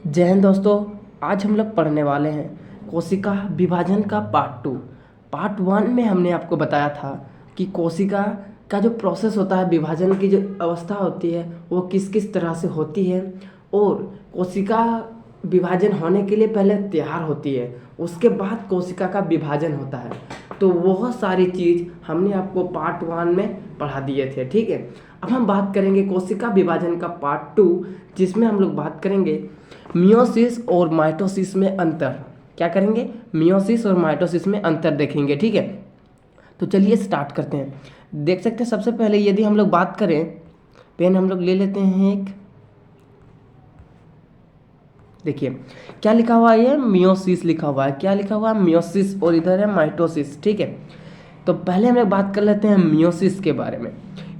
जय हिंद दोस्तों। आज हम लोग पढ़ने वाले हैं कोशिका विभाजन का पार्ट वन में हमने आपको बताया था कि कोशिका का जो प्रोसेस होता है, विभाजन की जो अवस्था होती है वो किस किस तरह से होती है, और कोशिका विभाजन होने के लिए पहले तैयार होती है, उसके बाद कोशिका का विभाजन होता है। तो वह सारी चीज़ हमने आपको पार्ट वन में पढ़ा दिए थे। ठीक है, अब हम बात करेंगे कोशिका विभाजन का पार्ट टू, जिसमें हम लोग बात करेंगे मियोसिस और माइटोसिस में अंतर। क्या करेंगे? मियोसिस और माइटोसिस में अंतर देखेंगे। ठीक है, तो चलिए स्टार्ट करते हैं। देख सकते हैं सबसे पहले यदि हम लोग बात करें, पेन हम लोग ले लेते हैं एक। देखिए क्या लिखा हुआ है, ये मियोसिस लिखा हुआ है। क्या लिखा हुआ है? मियोसिस, और इधर है माइटोसिस। ठीक है, तो पहले हम लोग बात कर लेते हैं मियोसिस के बारे में।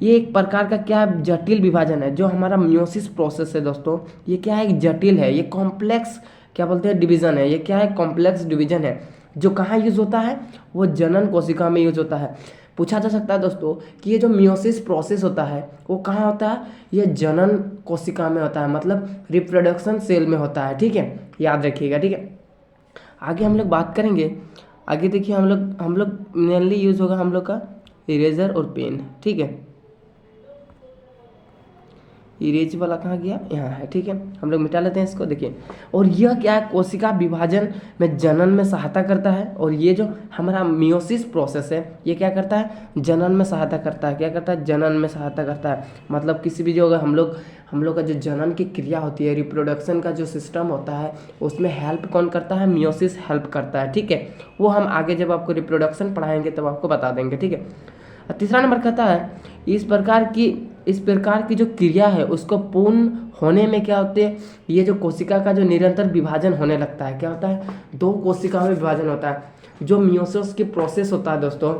ये एक प्रकार का क्या जटिल विभाजन है। जो हमारा मियोसिस प्रोसेस है दोस्तों, ये क्या है? एक जटिल है, ये कॉम्प्लेक्स क्या बोलते हैं, डिवीज़न है। ये क्या है? कॉम्प्लेक्स डिवीज़न है। जो कहाँ यूज़ होता है? वो जनन कोशिका में यूज़ होता है। पूछा जा सकता है दोस्तों कि ये जो मियोसिस प्रोसेस होता है वो कहाँ होता है? ये जनन कोशिका में होता है, मतलब रिप्रोडक्शन सेल में होता है। ठीक है, याद रखिएगा। ठीक है, आगे हम लोग बात करेंगे। आगे देखिए हम लोग मेनली यूज़ होगा हम लोग का इरेजर और पेन। ठीक है, इरेज वाला कहाँ गया? यहाँ है। ठीक है, हम लोग मिटा लेते हैं इसको। देखिए, और यह क्या है? कोशिका विभाजन में जनन में सहायता करता है। और ये जो हमारा मियोसिस प्रोसेस है ये क्या करता है? जनन में सहायता करता है। क्या करता है? जनन में सहायता करता है। मतलब किसी भी जो हम लोग का जो जनन की क्रिया होती है, रिप्रोडक्शन का जो सिस्टम होता है, उसमें हेल्प कौन करता है? मियोसिस हेल्प करता है। ठीक है, वो हम आगे जब आपको रिप्रोडक्शन पढ़ाएंगे तब आपको बता देंगे। ठीक है, तीसरा नंबर कहता है इस प्रकार की जो क्रिया है उसको पूर्ण होने में क्या होते हैं? ये जो कोशिका का जो निरंतर विभाजन होने लगता है, क्या होता है? दो कोशिका में विभाजन होता है। जो मियोसिस की प्रोसेस होता है दोस्तों,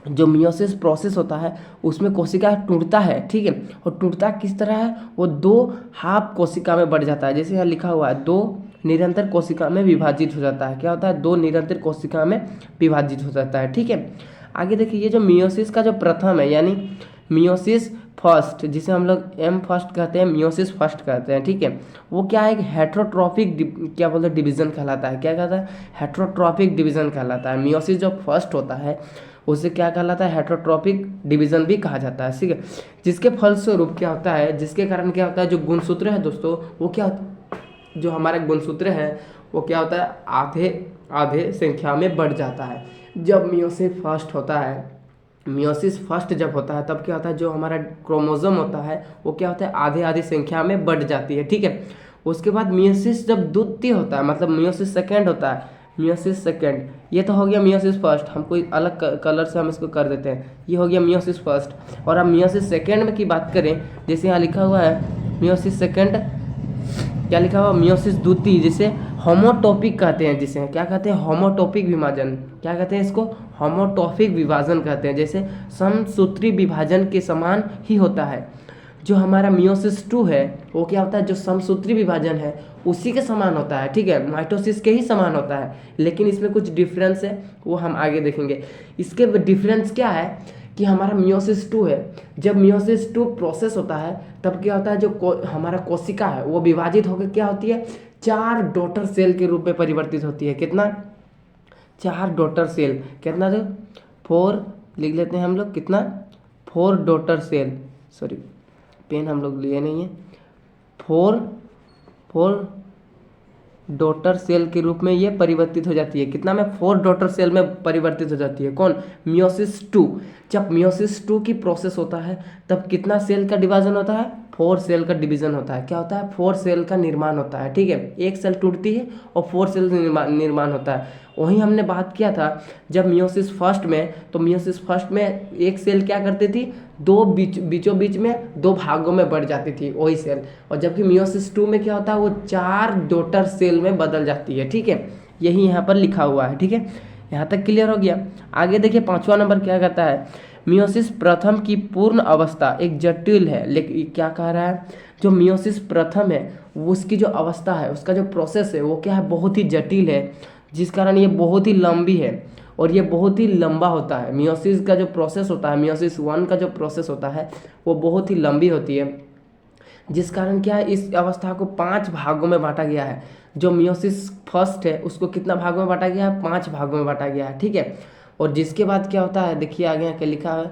जो मियोसिस प्रोसेस होता है उसमें कोशिका टूटता है। ठीक है, और टूटता किस तरह है? वो दो हाफ कोशिका में बढ़ जाता है। जैसे यहाँ लिखा हुआ है, दो निरंतर कोशिका में विभाजित हो जाता है। क्या होता है? दो निरंतर कोशिका में विभाजित हो जाता है। ठीक है, आगे देखिए, ये जो मियोसिस का जो प्रथम है, यानी मियोसिस फर्स्ट, जिसे हम लोग एम फर्स्ट कहते हैं, मियोसिस फर्स्ट कहते हैं। ठीक है, वो क्या है? एक हेट्रोट्रॉपिक क्या बोलते हैं, डिवीजन कहलाता है। क्या कहता है? हेट्रोट्रॉपिक डिवीजन कहलाता है। मियोसिस जो फर्स्ट होता है उसे क्या कहलाता है? हेट्रोट्रॉपिक डिवीजन भी कहा जाता है। ठीक है, जिसके फलस्वरूप क्या होता है, जिसके कारण क्या होता है, जो गुणसूत्र है दोस्तों वो क्या होता है? जो हमारा गुणसूत्र है वो क्या होता है? आधे आधे संख्या में बढ़ जाता है। जब मियोसिस फर्स्ट होता है, मियोसिस फर्स्ट जब होता है तब क्या होता है? जो हमारा क्रोमोसोम होता है वो क्या होता है? आधे आधे संख्या में बढ़ जाती है। ठीक है, उसके बाद मियोसिस जब द्वितीय होता है, मतलब मियोसिस सेकेंड होता है, मियोसिस सेकेंड, ये तो हो गया मियोसिस फर्स्ट। हम कोई अलग कलर से हम इसको कर देते हैं, ये हो गया मियोसिस फर्स्ट। और अब मियोसिस सेकेंड में की बात करें, जैसे यहाँ लिखा हुआ है मियोसिस सेकेंड, क्या लिखा हुआ? मियोसिस द्वितीय, जिसे होमोटॉपिक कहते हैं। जिसे क्या कहते हैं? होमोटॉपिक विभाजन। क्या कहते हैं इसको? होमोटॉपिक विभाजन कहते हैं। जैसे समसूत्री विभाजन के समान ही होता है। जो हमारा मियोसिस टू है वो क्या होता है? जो समसूत्री विभाजन है उसी के समान होता है। ठीक है, माइटोसिस के ही समान होता है, लेकिन इसमें कुछ डिफरेंस है, वो हम आगे देखेंगे। इसके डिफरेंस क्या है कि हमारा मियोसिस टू है, जब मियोसिस टू प्रोसेस होता है तब क्या होता है? जो हमारा कोशिका है वो विभाजित होकर क्या होती है? चार डॉटर सेल के रूप में परिवर्तित होती है। कितना? चार डॉटर सेल। कितना? जो फोर लिख लेते हैं हम लोग, कितना? Four daughter cell. Sorry, pen हम लोग लिए नहीं है। फोर फोर डॉटर सेल के रूप में ये परिवर्तित हो जाती है। कितना में? फोर डॉटर सेल में परिवर्तित हो जाती है। कौन? Meiosis two. जब मियोसिस टू की प्रोसेस होता है तब कितना सेल का डिवीजन होता है? फोर सेल का डिवीजन होता है। क्या होता है? फोर सेल का निर्माण होता है। ठीक है, एक सेल टूटती है और फोर सेल निर्माण होता है। वहीं हमने बात किया था जब मियोसिस फर्स्ट में, तो मियोसिस फर्स्ट में एक सेल क्या करती थी? दो बीचों बीच में दो भागों में बढ़ जाती थी वही सेल। और जबकि मियोसिस टू में क्या होता है? वो चार डॉटर सेल में बदल जाती है। ठीक है, यही यहाँ पर लिखा हुआ है। ठीक है, यहाँ तक क्लियर हो गया। आगे देखिए, पांचवा नंबर क्या कहता है? मियोसिस प्रथम की पूर्ण अवस्था एक जटिल है। लेकिन क्या कह रहा है? जो मियोसिस प्रथम है उसकी जो अवस्था है, उसका जो प्रोसेस है वो क्या है? बहुत ही जटिल है, जिस कारण ये बहुत ही लंबी है और ये बहुत ही लंबा होता है। मियोसिस का जो प्रोसेस होता है, मियोसिस वन का जो प्रोसेस होता है वो बहुत ही लंबी होती है, जिस कारण क्या है, इस अवस्था को 5 भागों में बांटा गया है। जो मियोसिस फर्स्ट है उसको कितना भागों में बांटा गया है, 5 भागों में बांटा गया है, ठीक है। और जिसके बाद क्या होता है, देखिए आगे यहाँ क्या लिखा है,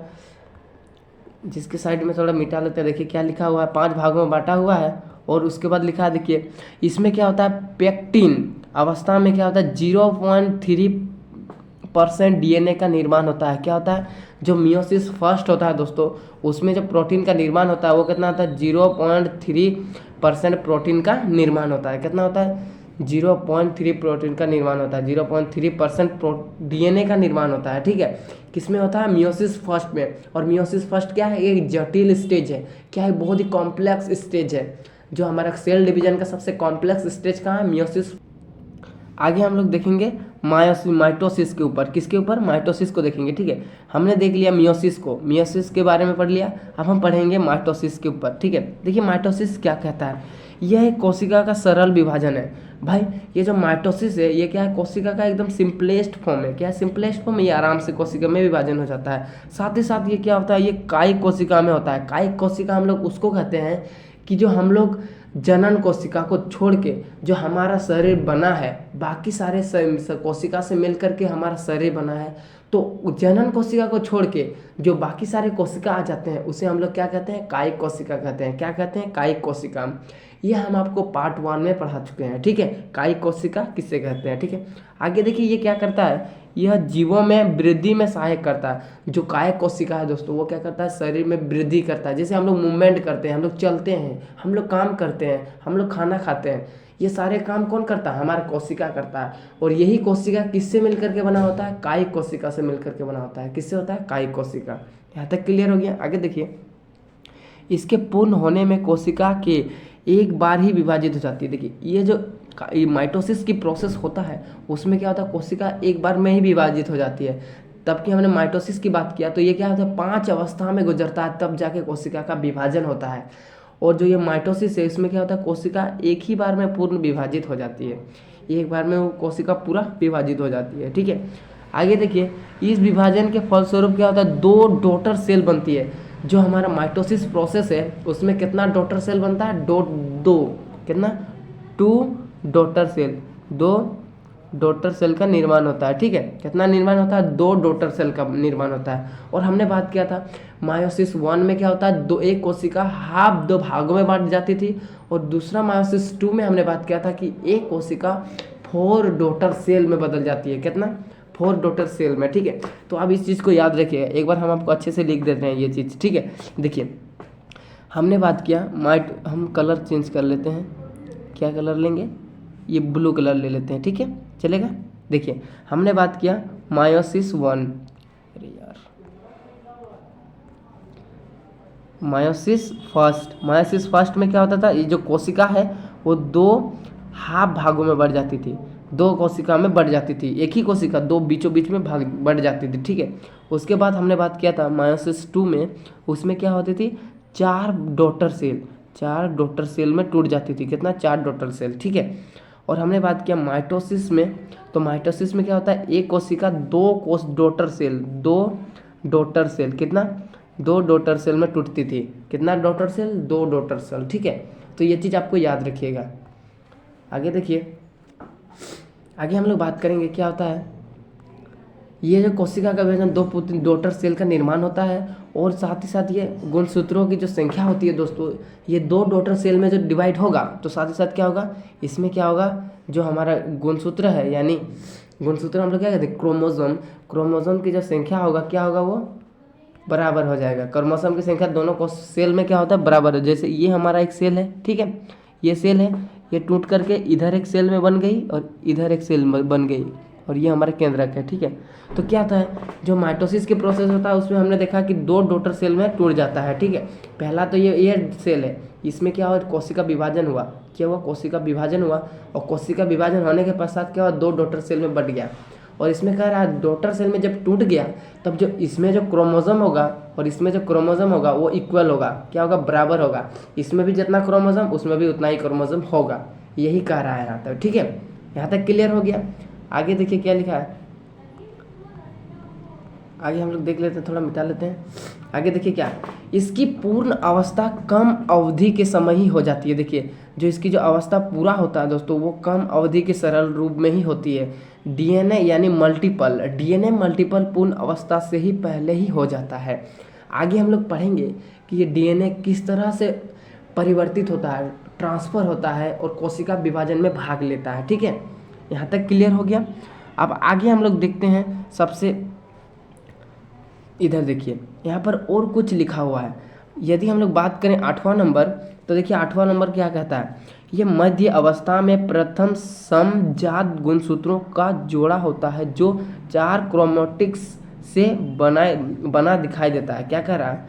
जिसके साइड में थोड़ा मिटा लेते हैं, देखिए क्या लिखा हुआ है, 5 भागों में बांटा हुआ है। और उसके बाद लिखा है, देखिए इसमें क्या होता है, पेक्टिन अवस्था में क्या होता है, 0.3% डीएनए का निर्माण होता है। क्या होता है, जो मियोसिस फर्स्ट होता है दोस्तों, उसमें जो प्रोटीन का निर्माण होता है वो कितना होता है, 0.3% प्रोटीन का निर्माण होता है। कितना होता है, 0.3 प्रोटीन का निर्माण होता है, 0.3% डीएनए का निर्माण होता है, ठीक है। किसमें होता है, मियोसिस फर्स्ट में। और मियोसिस फर्स्ट क्या है, एक जटिल स्टेज है, क्या है, बहुत ही कॉम्प्लेक्स स्टेज है। जो हमारा सेल डिवीजन का सबसे कॉम्प्लेक्स स्टेज कहाँ है, मियोसिस। आगे हम लोग देखेंगे माइटोसिस के ऊपर, किसके ऊपर, माइटोसिस को देखेंगे, ठीक है। हमने देख लिया मियोसिस को, मियोसिस के बारे में पढ़ लिया, अब हम पढ़ेंगे माइटोसिस के ऊपर, ठीक है। देखिए माइटोसिस क्या कहता है, यह एक कोशिका का सरल विभाजन है। भाई ये जो माइटोसिस है ये क्या है, कोशिका का एकदम सिंपलेस्ट फॉर्म है। क्या है, सिंपलेस्ट फॉर्म, ये आराम से कोशिका में विभाजन हो जाता है। साथ ही साथ ये क्या होता है, ये कायिक कोशिका में होता है। कायिक कोशिका हम लोग उसको कहते हैं कि जो हम लोग जनन कोशिका को छोड़ के जो हमारा शरीर बना है, बाकी सारे कोशिका से मिल करके हमारा शरीर बना है, तो जनन कोशिका को छोड़ के जो बाकी सारे कोशिका आ जाते हैं उसे हम लोग क्या कहते हैं, कायिक कोशिका कहते हैं। क्या कहते हैं, कायिक कोशिका। ये हम आपको पार्ट 1 में पढ़ा चुके हैं, ठीक है। कायिक कोशिका किससे कहते हैं, ठीक है। आगे देखिए ये क्या करता है, यह जीवों में वृद्धि में सहायक करता है। जो कायिक कोशिका है दोस्तों वो क्या करता है, शरीर में वृद्धि करता है। जैसे हम लोग मूवमेंट करते हैं, हम लोग चलते हैं, हम लोग काम करते हैं, हम लोग खाना खाते हैं, ये सारे काम कौन करता है, हमारा कोशिका करता है। और यही कोशिका किससे मिल करके बना होता है, कायिक कोशिका से मिल करके बना होता है। किससे होता है, कायिक कोशिका। यहाँ तक क्लियर हो गया। आगे देखिए, इसके पूर्ण होने में कोशिका के एक बार ही विभाजित हो जाती है। देखिए ये जो माइटोसिस की प्रोसेस होता है उसमें क्या होता है, कोशिका एक बार में ही विभाजित हो जाती है। तब कि हमने माइटोसिस की बात किया तो ये क्या होता है, 5 अवस्था में गुजरता है, तब जाके कोशिका का विभाजन होता है। और जो ये माइटोसिस है इसमें क्या होता है, कोशिका एक ही बार में पूर्ण विभाजित हो जाती है। एक बार में वो कोशिका पूरा विभाजित हो जाती है, ठीक है। आगे देखिए, इस विभाजन के फलस्वरूप क्या होता है, 2 डॉटर सेल बनती है। जो हमारा माइटोसिस प्रोसेस है उसमें कितना डॉटर सेल बनता है, दो कितना, 2 डॉटर सेल, 2 डॉटर सेल का निर्माण होता है, ठीक है। कितना निर्माण होता है, 2 डॉटर सेल का निर्माण होता है। और हमने बात किया था मायोसिस 1 में क्या होता है, एक कोशिका हाफ 2 भागों में बांट जाती थी। और दूसरा मायोसिस 2 में हमने बात किया था कि एक कोशिका 4 डॉटर सेल में बदल जाती है। कितना, 4 डॉटर सेल में, ठीक है। तो अब इस चीज़ को याद रखिए, एक बार हम आपको अच्छे से लिख देते हैं ये चीज़, ठीक है। देखिए हमने बात किया हम कलर चेंज कर लेते हैं, क्या कलर लेंगे, ये ब्लू कलर ले लेते हैं, ठीक है, चलेगा। देखिए हमने बात किया मायोसिस 1, अरे यार, मायोसिस फर्स्ट में क्या होता था, ये जो कोशिका है वो 2 हाफ भागों में बढ़ जाती थी, 2 कोशिका में बढ़ जाती थी। एक ही कोशिका 2 बीचों बीच में भाग बढ़ जाती थी, ठीक है। उसके बाद हमने बात किया था मायोसिस 2 में, उसमें क्या होती थी, 4 डॉटर सेल में टूट जाती थी। कितना, 4 डॉटर सेल, ठीक है। और हमने बात किया माइटोसिस में, तो माइटोसिस में क्या होता है, एक कोशिका 2 डॉटर सेल, कितना, 2 डॉटर सेल में टूटती थी। कितना डॉटर सेल, 2 डॉटर सेल, ठीक है। तो ये चीज़ आपको याद रखिएगा। आगे देखिए, आगे हम लोग बात करेंगे क्या होता है, ये जो कोशिका का विभाजन 2 डॉटर सेल का निर्माण होता है। और साथ ही साथ ये गुणसूत्रों की जो संख्या होती है दोस्तों, ये 2 डॉटर सेल में जो डिवाइड होगा तो साथ ही साथ क्या होगा, इसमें क्या होगा, जो हमारा गुणसूत्र है, यानी गुणसूत्र हम लोग क्या कहते हैं, क्रोमोसोम की जो संख्या होगा क्या होगा, वो बराबर हो जाएगा। क्रोमोसोम की संख्या दोनों को सेल में क्या होता है, बराबर है। जैसे ये हमारा एक सेल है, ठीक है, ये सेल है, ये टूट करके इधर एक सेल में बन गई और इधर एक सेल में बन गई, और ये हमारा केंद्रक है, ठीक है। तो क्या होता है, जो माइटोसिस के प्रोसेस होता है उसमें हमने देखा कि 2 डॉटर सेल में टूट जाता है, ठीक है। पहला तो ये सेल है, इसमें क्या हुआ, कोशिका विभाजन हुआ। क्या हुआ, कोशिका विभाजन हुआ, और कोशिका विभाजन होने के पश्चात क्या हुआ, 2 डॉटर सेल में बढ़ गया। और इसमें कह रहा है डॉटर सेल में जब टूट गया तब जो इसमें जो क्रोमोसोम होगा और इसमें जो क्रोमोसोम होगा वो इक्वल होगा, क्या होगा, बराबर होगा। इसमें भी जितना क्रोमोसोम उसमें भी उतना ही क्रोमोसोम होगा, यही कह रहा है यहाँ तक, ठीक है। यहाँ तक क्लियर हो गया। आगे देखिए क्या लिखा है, आगे हम लोग देख लेते हैं, थोड़ा मिटा लेते हैं। आगे देखिए क्या, इसकी पूर्ण अवस्था कम अवधि के समय ही हो जाती है। देखिए जो इसकी जो अवस्था पूरा होता है दोस्तों वो कम अवधि के सरल रूप में ही होती है। डीएनए यानी मल्टीपल, डीएनए मल्टीपल पूर्ण अवस्था से ही पहले ही हो जाता है। आगे हम लोग पढ़ेंगे कि ये डीएनए किस तरह से परिवर्तित होता है, ट्रांसफ़र होता है और कोशिका विभाजन में भाग लेता है। ठीक है, यहाँ तक क्लियर हो गया। अब आगे हम लोग देखते हैं सबसे, इधर देखिए यहाँ पर और कुछ लिखा हुआ है। यदि हम लोग बात करें 8वां नंबर, तो देखिए 8वां नंबर क्या कहता है, ये मध्य अवस्था में प्रथम समजात गुणसूत्रों का जोड़ा होता है जो 4 क्रोमैटिक्स से बना दिखाई देता है। क्या कह रहा है,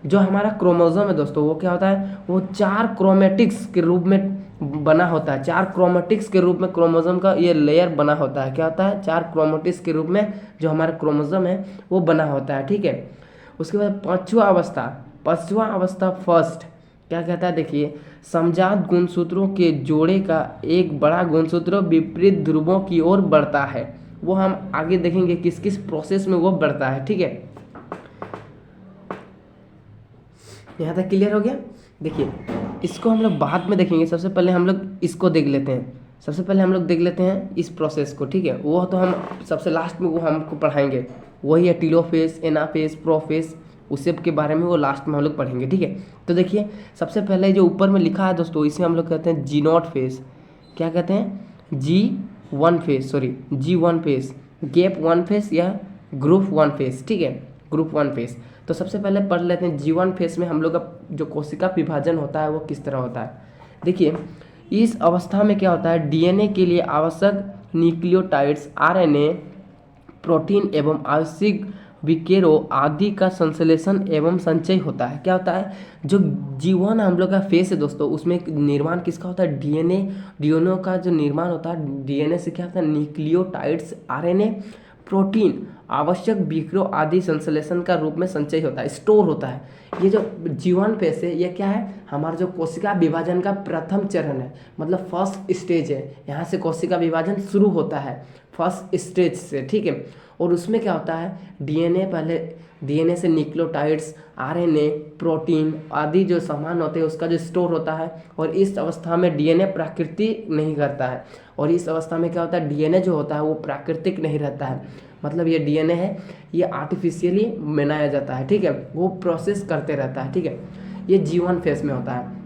जो हमारा क्रोमोसोम है दोस्तों वो क्या होता है, वो 4 क्रोमैटिक्स के रूप में बना होता है। 4 क्रोमैटिक्स के रूप में क्रोमोसोम का ये लेयर बना होता है। क्या होता है, 4 क्रोमैटिक्स के रूप में जो हमारा क्रोमोसोम है वो बना होता है। ठीक है, उसके बाद 5वां अवस्था फर्स्ट क्या कहता है, देखिए समजात गुणसूत्रों के जोड़े का एक बड़ा गुणसूत्र विपरीत ध्रुवों की ओर बढ़ता है। वो हम आगे देखेंगे किस किस प्रोसेस में वो बढ़ता है। ठीक है, यहाँ तक क्लियर हो गया। देखिए इसको हम लोग बाद में देखेंगे, सबसे पहले हम लोग इसको देख लेते हैं। सबसे पहले हम लोग देख लेते हैं इस प्रोसेस को। ठीक है, वो तो हम सबसे लास्ट में वो हमको पढ़ाएंगे, वही है टीलोफेज, एनाफेज, प्रोफेज, उस सब के बारे में वो लास्ट में हम लोग पढ़ेंगे। ठीक है, तो देखिए सबसे पहले जो ऊपर में लिखा है दोस्तों, इसे हम लोग कहते हैं G0 फेज। क्या कहते हैं, G1 फेज, गैप 1 फेज या ग्रुप 1 फेज। ठीक है, ग्रुप 1 फेज। तो सबसे पहले पढ़ लेते हैं G1 फेज में हम लोग का जो कोशिका विभाजन होता है वो किस तरह होता है। देखिए इस अवस्था में क्या होता है, डीएनए के लिए आवश्यक न्यूक्लियोटाइड्स, आरएनए, प्रोटीन एवं आवश्यक विकेरों आदि का संश्लेषण एवं संचय होता है। क्या होता है, जो G1 हम लोग का फेस है दोस्तों, उसमें निर्माण किसका होता है, डीएनए का जो निर्माण होता है, डीएनए से क्या होता है, न्यूक्लियोटाइड्स, आरएनए, प्रोटीन, आवश्यक विकेरों आदि संश्लेषण का रूप में संचय होता है, स्टोर होता है। ये जो G1 फेस है ये क्या है, हमारा जो कोशिका विभाजन का प्रथम चरण है, मतलब फर्स्ट स्टेज है। यहाँ से कोशिका विभाजन शुरू होता है फर्स्ट स्टेज से। ठीक है, और उसमें क्या होता है, डीएनए से न्यूक्लियोटाइड्स, आरएनए, प्रोटीन आदि जो सामान होते हैं उसका जो स्टोर होता है। और इस अवस्था में डीएनए प्राकृतिक नहीं करता है, और इस अवस्था में क्या होता है, डीएनए जो होता है वो प्राकृतिक नहीं रहता है, मतलब ये डीएनए है ये आर्टिफिशियली बनाया जाता है। ठीक है, वो प्रोसेस करते रहता है। ठीक है, ये G1 फेज में होता है।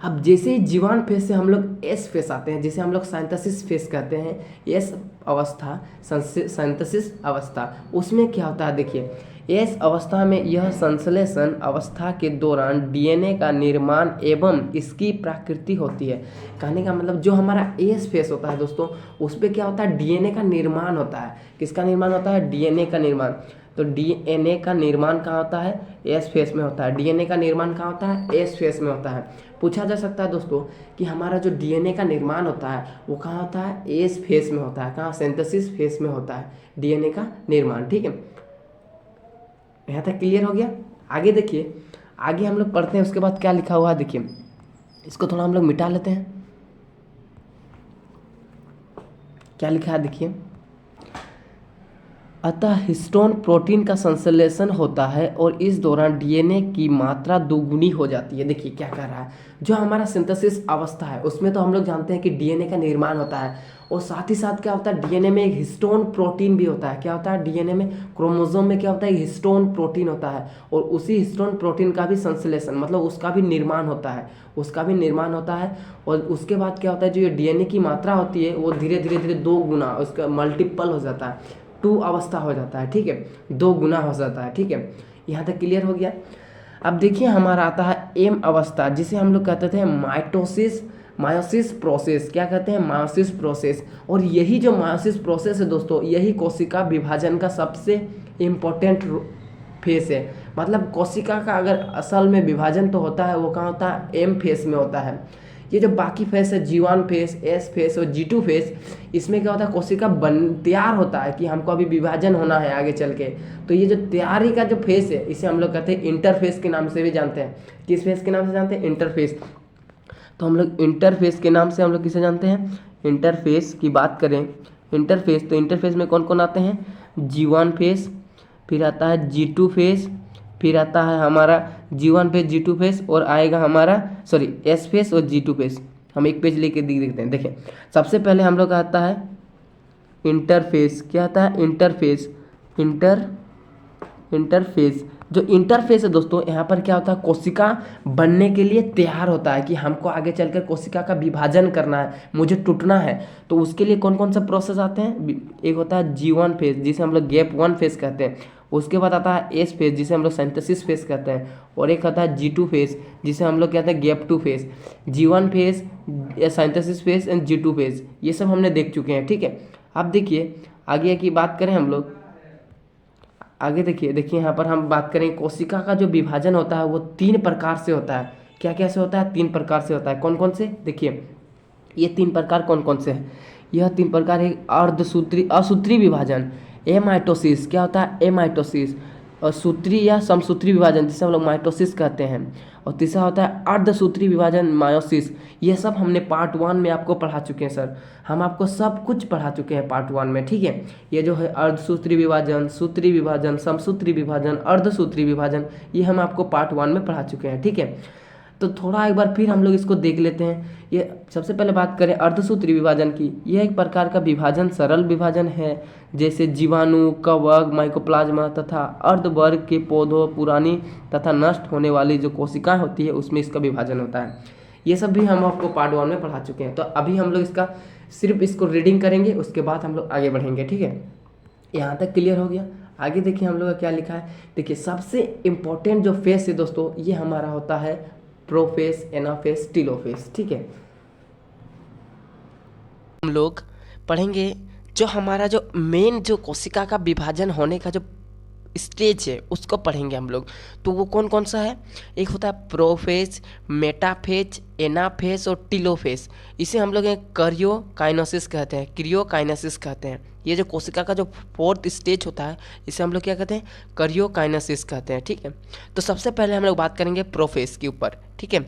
अब जैसे ही G1 फेज से हम लोग S फेज आते हैं, जिसे हम लोग सिंथेसिस फेज कहते हैं, S अवस्था, सिंथेसिस अवस्था, उसमें क्या होता है, देखिए S अवस्था में यह संश्लेषण अवस्था के दौरान डीएनए का निर्माण एवं इसकी प्रकृति होती है। कहने का मतलब जो हमारा S फेज होता है दोस्तों, उस पर क्या होता है, डीएनए का निर्माण होता है। किसका निर्माण होता है, डीएनए का निर्माण। तो डीएनए का निर्माण कहाँ होता है, एस फेज में होता है। डीएनए का निर्माण कहाँ होता है, एस फेज में होता है। पूछा जा सकता है दोस्तों कि हमारा जो डीएनए का निर्माण होता है वो कहाँ होता है, एस फेज में होता है। कहाँ, सिंथेसिस फेज में होता है डीएनए का निर्माण। ठीक है, यहाँ तक क्लियर हो गया। आगे देखिए, आगे हम लोग पढ़ते हैं, उसके बाद क्या लिखा हुआ है देखिए, इसको थोड़ा हम लोग मिटा लेते हैं। क्या लिखा है देखिए, अतः हिस्टोन प्रोटीन का संश्लेषण होता है और इस दौरान डीएनए की मात्रा दोगुनी हो जाती है। देखिए क्या कर रहा है, जो हमारा सिंथेसिस अवस्था है उसमें तो हम लोग जानते हैं कि डीएनए का निर्माण होता है, और साथ ही साथ क्या होता है, डीएनए में एक हिस्टोन प्रोटीन भी होता है। क्या होता है, डीएनए में, क्रोमोसोम में क्या होता है, हिस्टोन प्रोटीन होता है, और उसी हिस्टोन प्रोटीन का भी संश्लेषण, मतलब उसका भी निर्माण होता है। और उसके बाद क्या होता है, जो ये डीएनए की मात्रा होती है वो धीरे धीरे 2 गुना उसका मल्टीपल हो जाता है, 2 अवस्था हो जाता है। ठीक है, 2 गुना हो जाता है। ठीक है, यहाँ तक क्लियर हो गया। अब देखिए हमारा आता है एम अवस्था, जिसे हम लोग कहते थे मायोसिस प्रोसेस। क्या कहते हैं, मायोसिस प्रोसेस। और यही जो मायोसिस प्रोसेस है दोस्तों, यही कोशिका विभाजन का सबसे इम्पोर्टेंट फेस है। मतलब कोशिका का अगर असल में विभाजन तो होता है वो कहाँ होता है, एम फेस में होता है। ये जो बाकी फेस है, G1 फेस, S फेस और G2 फेस, इसमें क्या होता है, कोशिका तैयार होता है कि हमको अभी विभाजन होना है आगे चल के। तो ये जो तैयारी का जो फेस है इसे हम लोग कहते हैं इंटरफेस के नाम से भी जानते हैं। किस फेस के नाम से जानते हैं, इंटरफेस। तो हम लोग इंटरफेस के नाम से हम लोग किसे जानते हैं, इंटरफेस की बात करें, इंटरफेस, तो इंटरफेस में कौन कौन आते हैं, G1 फेस, फिर आता है G2 फेस, फिर आता है हमारा G1 फेज G2 फेज और आएगा हमारा S फेज और G2 फेज। हम एक पेज लेके देखते हैं। देखिए सबसे पहले हम लोग का आता है इंटरफेस। क्या आता है? इंटरफेस। इंटरफेस जो इंटरफेस है दोस्तों, यहाँ पर क्या होता है, कोशिका बनने के लिए तैयार होता है कि हमको आगे चलकर कोशिका का विभाजन करना है, मुझे टूटना है। तो उसके लिए कौन कौन सा प्रोसेस आते हैं? एक होता है G1 फेज जिसे हम लोग गैप 1 फेज कहते हैं। उसके बाद आता है एस फेज जिसे हम लोग सिंथेसिस फेज कहते हैं। और एक आता है G2 फेज जिसे हम लोग कहते हैं gap 2 phase. G1 phase, synthesis phase and G2 phase, ये सब हमने देख चुके हैं। ठीक है, अब देखिए आगे की बात करें हम लोग। आगे देखिए यहाँ पर हम बात करें कोशिका का जो विभाजन होता है वो 3 प्रकार से होता है। क्या क्या से होता है? 3 प्रकार से होता है। कौन कौन से? देखिए ये 3 प्रकार कौन कौन से हैं? यह 3 प्रकार है अर्धसूत्री, असूत्री विभाजन, एमाइटोसिस। क्या होता है? एमाइटोसिस। और सूत्री या समसूत्री विभाजन जिसे हम लोग माइटोसिस कहते हैं। और तीसरा होता है अर्धसूत्री विभाजन, मायोसिस। ये सब हमने पार्ट 1 में आपको पढ़ा चुके हैं सर, हम आपको सब कुछ पढ़ा चुके हैं पार्ट 1 में। ठीक है, ये जो है अर्धसूत्री विभाजन, सूत्री विभाजन, समसूत्री विभाजन, अर्धसूत्री विभाजन, ये हम आपको पार्ट 1 में पढ़ा चुके हैं। ठीक है, तो थोड़ा एक बार फिर हम लोग इसको देख लेते हैं। ये सबसे पहले बात करें अर्धसूत्री विभाजन की। यह एक प्रकार का विभाजन सरल विभाजन है, जैसे जीवाणु, कवक, माइकोप्लाज्मा तथा अर्धवर्ग के पौधों, पुरानी तथा नष्ट होने वाली जो कोशिकाएं होती है उसमें इसका विभाजन होता है। ये सब भी हम आपको पार्ट 1 में पढ़ा चुके हैं। तो अभी हम लोग इसका सिर्फ इसको रीडिंग करेंगे, उसके बाद हम लोग आगे बढ़ेंगे। ठीक है, यहाँ तक क्लियर हो गया। आगे देखिए हम लोग का क्या लिखा है। देखिए सबसे इम्पोर्टेंट जो फेस है दोस्तों, ये हमारा होता है प्रोफेस, एनाफेस, टीलोफेस। ठीक है, हम लोग पढ़ेंगे जो हमारा जो मेन जो कोशिका का विभाजन होने का जो स्टेज है उसको पढ़ेंगे हम लोग। तो वो कौन कौन सा है? एक होता है प्रोफेज, मेटाफेज, एनाफेज और टीलोफेज। इसे हम लोग क्रियोकाइनेसिस कहते हैं, क्रियोकाइनेसिस कहते हैं। ये जो कोशिका का जो 4th स्टेज होता है इसे हम लोग क्या कहते हैं? क्रियोकाइनेसिस कहते हैं। ठीक है, तो सबसे पहले हम लोग बात करेंगे प्रोफेज के ऊपर। ठीक है,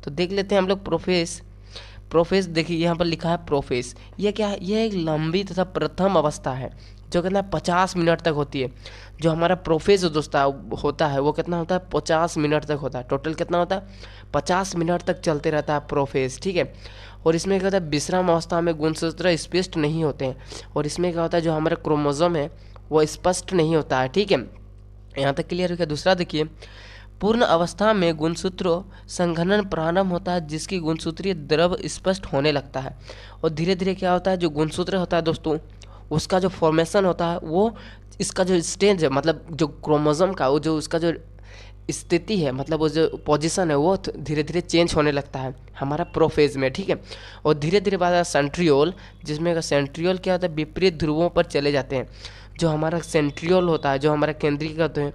तो देख लेते हैं हम लोग प्रोफेज। देखिए यहाँ पर लिखा है प्रोफेज। यह क्या है? यह एक लंबी तथा प्रथम अवस्था है जो कितना 50 मिनट तक होती है। जो हमारा प्रोफेज दोस्तों होता है वो कितना होता है? 50 मिनट तक होता है। टोटल कितना होता है? 50 मिनट तक चलते रहता है प्रोफेज। ठीक है, और इसमें क्या होता है? विश्राम अवस्था में गुणसूत्र स्पष्ट नहीं होते हैं। और इसमें क्या होता है? जो हमारा क्रोमोसोम है वो स्पष्ट नहीं होता है। ठीक है, यहाँ तक क्लियर हो गया। दूसरा देखिए, पूर्ण अवस्था में गुणसूत्रों संघनन प्रारंभ होता है जिसकी गुणसूत्रीय द्रव स्पष्ट होने लगता है। और धीरे धीरे क्या होता है? जो गुणसूत्र होता है दोस्तों उसका जो फॉर्मेशन होता है वो इसका जो स्टेज है, मतलब जो क्रोमोसोम का वो जो उसका जो स्थिति है, मतलब वो जो पोजीशन है वो धीरे धीरे चेंज होने लगता है हमारा प्रोफेज में। ठीक है, और धीरे धीरे बाद सेंट्रियोल, जिसमें सेंट्रियोल क्या होता है? विपरीत ध्रुवों पर चले जाते हैं। जो हमारा सेंट्रियोल होता है, जो हमारा केंद्रीय कहते हैं,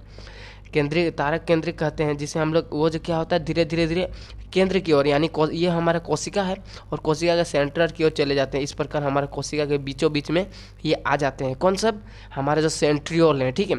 केंद्रीय तारक केंद्र कहते हैं, जिसे हम लोग वो जो क्या होता है धीरे धीरे केंद्र की ओर, यानी ये हमारा कोशिका है और कोशिका के सेंटर की ओर चले जाते हैं। इस प्रकार हमारा कोशिका के बीचों बीच में ये आ जाते हैं। कौन सब? हमारे जो सेंट्रियोल हैं। ठीक है,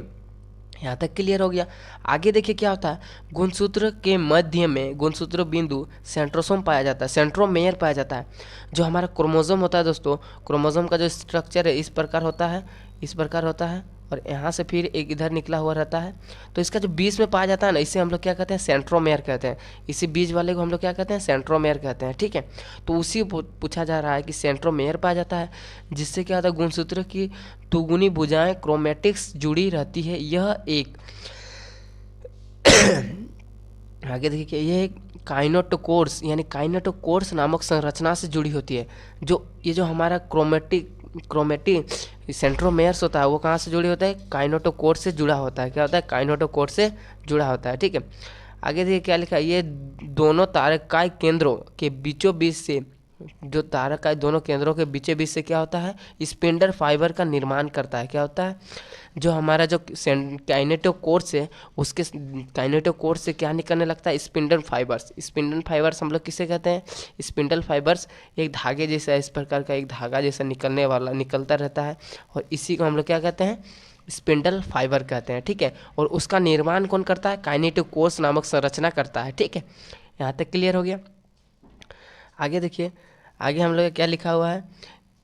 यहाँ तक क्लियर हो गया। आगे देखिए क्या होता है? गुणसूत्र के मध्य में गुणसूत्र बिंदु सेंट्रोसोम पाया जाता है, सेंट्रोमेयर पाया जाता है। जो हमारा क्रोमोसोम होता है दोस्तों, क्रोमोसोम का जो स्ट्रक्चर है इस प्रकार होता है, इस प्रकार होता है। और यहाँ से फिर एक इधर निकला हुआ रहता है। तो इसका जो बीच में पाया जाता है ना, इसे हम लोग क्या कहते हैं? सेंट्रोमेयर कहते हैं। इसी बीच वाले को हम लोग क्या कहते हैं? सेंट्रोमेयर कहते हैं। ठीक है, तो उसी पूछा जा रहा है कि सेंट्रोमेयर पाया जाता है, जिससे क्या होता है? गुणसूत्र की दुगुनी भुजाएं क्रोमेटिक्स जुड़ी रहती है। यह एक आगे देखिए, यह एक काइनेटोकोर्स यानी काइनेटोकोर्स नामक संरचना से जुड़ी होती है। जो ये जो हमारा क्रोमेटिक सेंट्रोमेयर्स होता है वो कहाँ से जुड़ी होता है? काइनेटोकोर से जुड़ा होता है। क्या होता है? काइनेटोकोर से जुड़ा होता है। ठीक है, आगे देखिए क्या लिखा है? ये दोनों तारकाय केंद्रों के बीचों बीच से, जो तारकाय दोनों केंद्रों के बीचों बीच से क्या होता है? स्पिंडल फाइबर का निर्माण करता है। क्या होता है? जो हमारा जो काइनेटोकोर्स है उसके काइनेटोकोर्स से क्या निकलने लगता है? Spindle fibres. स्पिंडल फाइबर्स हम लोग किसे कहते हैं? स्पिंडल फाइबर्स एक धागे जैसा, इस प्रकार का एक धागा जैसा निकलता रहता है, और इसी को हम लोग क्या कहते हैं? स्पिंडल फाइबर कहते हैं। ठीक है, और उसका निर्माण कौन करता है? काइनेटोकोर्स नामक संरचना करता है। ठीक है, यहाँ तक क्लियर हो गया। आगे देखिए, आगे हम लोग क्या लिखा हुआ है।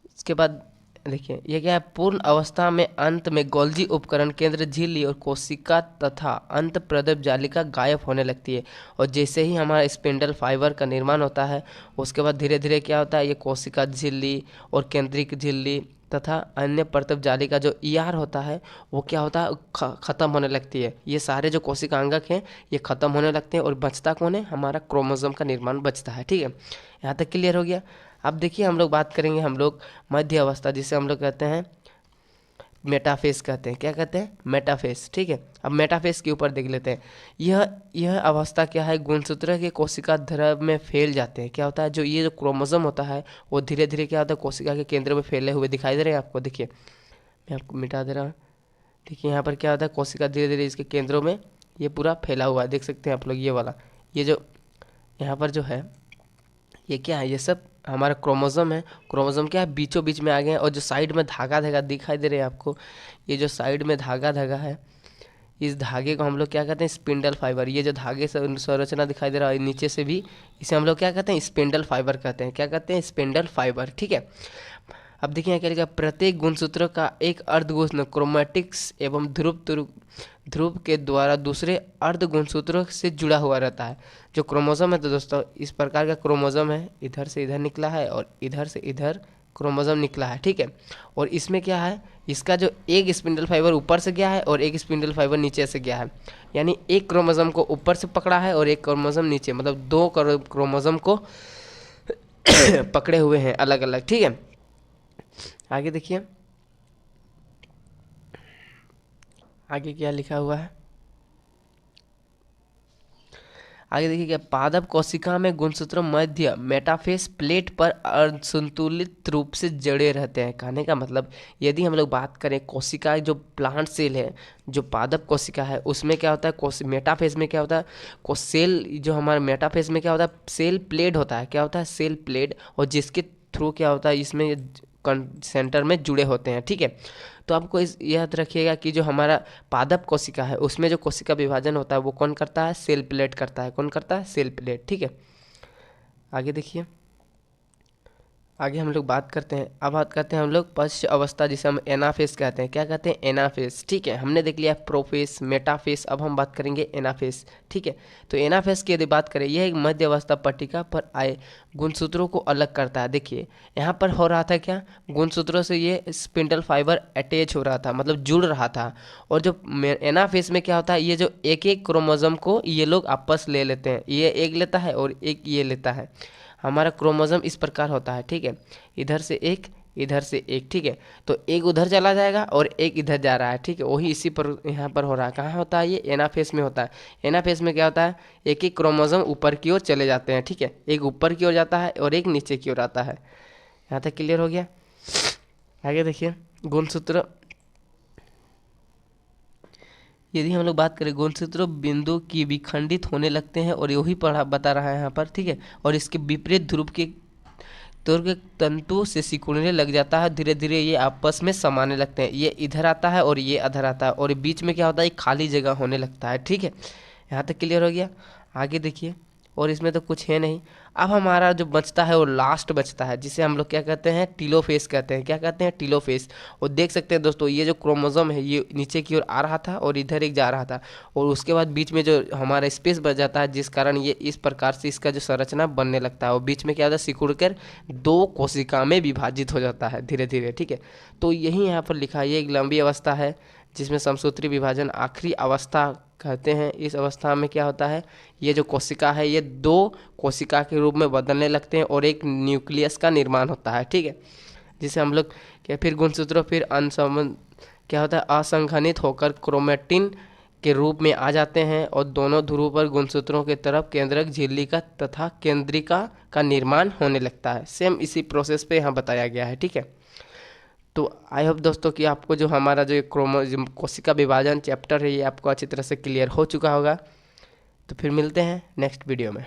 इसके बाद देखिए ये क्या है, पूर्ण अवस्था में अंत में गोल्जी उपकरण, केंद्र झिल्ली और कोशिका तथा अंत प्रदीप जालिका गायब होने लगती है। और जैसे ही हमारा स्पिंडल फाइबर का निर्माण होता है, उसके बाद धीरे धीरे क्या होता है, ये कोशिका झिल्ली और केंद्रिक झिल्ली तथा अन्य प्रदीप जालिका जो ईआर होता है वो क्या होता है, ख़त्म होने लगती है। ये सारे जो कोशिका अंगक हैं ये ख़त्म होने लगते हैं और बचता कौन है, हमारा क्रोमोसोम का निर्माण बचता है। ठीक है, यहाँ तक क्लियर हो गया। अब देखिए हम लोग बात करेंगे हम लोग मध्य अवस्था, जिसे हम लोग कहते हैं मेटाफेज कहते हैं। क्या कहते हैं, मेटाफेज। ठीक है, अब मेटाफेज के ऊपर देख लेते हैं। यह अवस्था क्या है, गुणसूत्र के कोशिका द्रव में फैल जाते हैं। क्या होता है, जो ये जो क्रोमोसोम होता है वो धीरे धीरे क्या होता है, कोशिका के केंद्र में फैले हुए दिखाई दे रहे हैं आपको। देखिए मैं आपको मिटा दे रहा हूँ। देखिए यहाँ पर क्या होता है, कोशिका धीरे धीरे इसके केंद्रों में ये पूरा फैला हुआ है, देख सकते हैं आप लोग। ये वाला ये जो यहाँ पर जो है ये क्या है, ये सब हमारा क्रोमोसोम है। क्रोमोसोम क्या है, बीचों बीच में आ गए हैं। और जो साइड में धागा धागा दिखाई दे रहे हैं आपको, ये जो साइड में धागा धागा है, इस धागे को हम लोग क्या कहते हैं, स्पिंडल फाइबर। ये जो धागे से संरचना दिखाई दे रहा है नीचे से भी, इसे हम लोग क्या कहते हैं, स्पिंडल फाइबर कहते हैं। क्या कहते हैं, स्पिंडल फाइबर। ठीक है, अब देखिए यहाँ क्या लिखा, प्रत्येक गुणसूत्र का एक अर्धगुण क्रोमैटिक्स एवं ध्रुव के द्वारा दूसरे अर्ध गुणसूत्रों से जुड़ा हुआ रहता है। जो क्रोमोसोम है तो दोस्तों इस प्रकार का क्रोमोसोम है, इधर से इधर निकला है और इधर से इधर क्रोमोसोम निकला है। ठीक है, और इसमें क्या है, इसका जो एक स्पिंडल फाइबर ऊपर से गया है और एक स्पिंडल फाइबर नीचे से गया है। यानी एक क्रोमोसोम को ऊपर से पकड़ा है और एक क्रोमोसोम नीचे, मतलब दो क्रोमोसोम को पकड़े हुए हैं अलग अलग। ठीक है, आगे देखिए आगे क्या लिखा हुआ है। आगे देखिए क्या, पादप कोशिका में गुणसूत्र मध्य मेटाफेज प्लेट पर असंतुलित रूप से जड़े रहते हैं। कहने का मतलब, यदि हम लोग बात करें कोशिका जो प्लांट सेल है, जो पादप कोशिका है, उसमें क्या होता है, मेटाफेज में क्या होता है, सेल जो हमारा मेटाफेज में क्या होता है, सेल प्लेट होता है। क्या होता है, सेल प्लेट, और जिसके थ्रू क्या होता है, इसमें सेंटर में जुड़े होते हैं। ठीक है, तो आपको इस याद रखिएगा कि जो हमारा पादप कोशिका है उसमें जो कोशिका विभाजन होता है वो कौन करता है, सेल प्लेट करता है। कौन करता है, सेल प्लेट। ठीक है, आगे देखिए, आगे हम लोग बात करते हैं। अब बात करते हैं हम लोग पश्च अवस्था, जिसे हम एनाफेज कहते हैं। क्या कहते हैं, एनाफेज। ठीक है, हमने देख लिया प्रोफेज, मेटाफेज, अब हम बात करेंगे एनाफेज। ठीक है, तो एनाफेज की यदि बात करें, यह एक मध्य अवस्था पट्टिका पर आए गुणसूत्रों को अलग करता है। देखिए यहाँ पर हो रहा था क्या, गुणसूत्रों से ये स्पिंडल फाइबर अटैच हो रहा था, मतलब जुड़ रहा था। और जो एनाफेज में क्या होता है, ये जो एक एक क्रोमोसोम को ये लोग आपस ले लेते हैं, ये एक लेता है और एक ये लेता है। हमारा क्रोमोसोम इस प्रकार होता है। ठीक है, इधर से एक, इधर से एक। ठीक है, तो एक उधर चला जाएगा और एक इधर जा रहा है। ठीक है, वही इसी पर यहाँ पर हो रहा है। कहाँ होता है, ये एनाफेज में होता है। एनाफेज में क्या होता है, एक एक क्रोमोसोम ऊपर की ओर चले जाते हैं। ठीक है, एक ऊपर की ओर जाता है और एक नीचे की ओर आता है। यहाँ तक क्लियर हो गया। आगे देखिए, गुणसूत्र, यदि हम लोग बात करें, गुणसूत्र बिंदु की विखंडित होने लगते हैं और यही पढ़ा बता रहा है यहाँ पर। ठीक है, और इसके विपरीत ध्रुव के तंतु से सिकुड़ने लग जाता है। धीरे धीरे ये आपस में समाने लगते हैं, ये इधर आता है और ये अधर आता है, और बीच में क्या होता है, खाली जगह होने लगता है। ठीक है, यहाँ तक क्लियर हो गया। आगे देखिए, और इसमें तो कुछ है नहीं। अब हमारा जो बचता है वो लास्ट बचता है, जिसे हम लोग क्या कहते हैं, टीलोफेज कहते हैं। क्या कहते हैं, टीलोफेज। और देख सकते हैं दोस्तों, ये जो क्रोमोसोम है ये नीचे की ओर आ रहा था और इधर एक जा रहा था, और उसके बाद बीच में जो हमारा स्पेस बच जाता है, जिस कारण ये इस प्रकार से इसका जो संरचना बनने लगता है, और बीच में क्या होता है, सिकुड़ कर दो कोशिका में विभाजित हो जाता है धीरे धीरे। ठीक है, तो यही यहाँ पर लिखा है, ये एक लंबी अवस्था है जिसमें समसूत्री विभाजन आखिरी अवस्था कहते हैं। इस अवस्था में क्या होता है, ये जो कोशिका है ये दो कोशिका के रूप में बदलने लगते हैं और एक न्यूक्लियस का निर्माण होता है। ठीक है, जिसे हम लोग क्या, फिर गुणसूत्र फिर क्या होता है, असंघनित होकर क्रोमेटिन के रूप में आ जाते हैं और दोनों ध्रुव पर गुणसूत्रों के तरफ केंद्रक झिल्ली का तथा केंद्रिका का निर्माण होने लगता है। सेम इसी प्रोसेस पे यहाँ बताया गया है। ठीक है, तो आई होप दोस्तों कि आपको जो हमारा जो कोशिका विभाजन चैप्टर है ये आपको अच्छी तरह से क्लियर हो चुका होगा। तो फिर मिलते हैं नेक्स्ट वीडियो में।